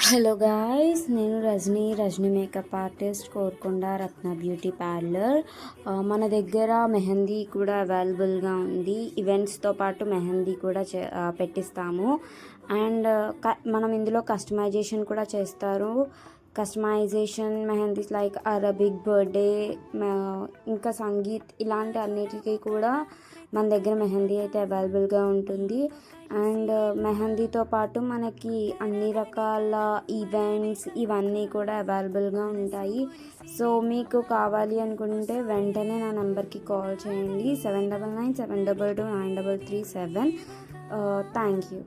Hello guys, నేను Rajani makeup artist, Korukonda రత్న beauty parlour. మన దగ్గర మెహందీ కూడా అవైలబుల్గా ఉంది. ఈవెంట్స్తో పాటు మెహందీ కూడా పెట్టిస్తాము. అండ్ మనం ఇందులో కస్టమైజేషన్ కూడా చేస్తారు. Customization mehndis like Arabic, birthday, ఇంకా సంగీత్, ఇలాంటి అన్నిటికీ కూడా మన దగ్గర మెహందీ అయితే అవైలబుల్గా ఉంటుంది. అండ్ మెహందీతో పాటు మనకి అన్ని రకాల ఈవెంట్స్ ఇవన్నీ కూడా అవైలబుల్గా ఉంటాయి. సో మీకు కావాలి అనుకుంటే వెంటనే నా నెంబర్కి కాల్ చేయండి, 7997229337. Thank you.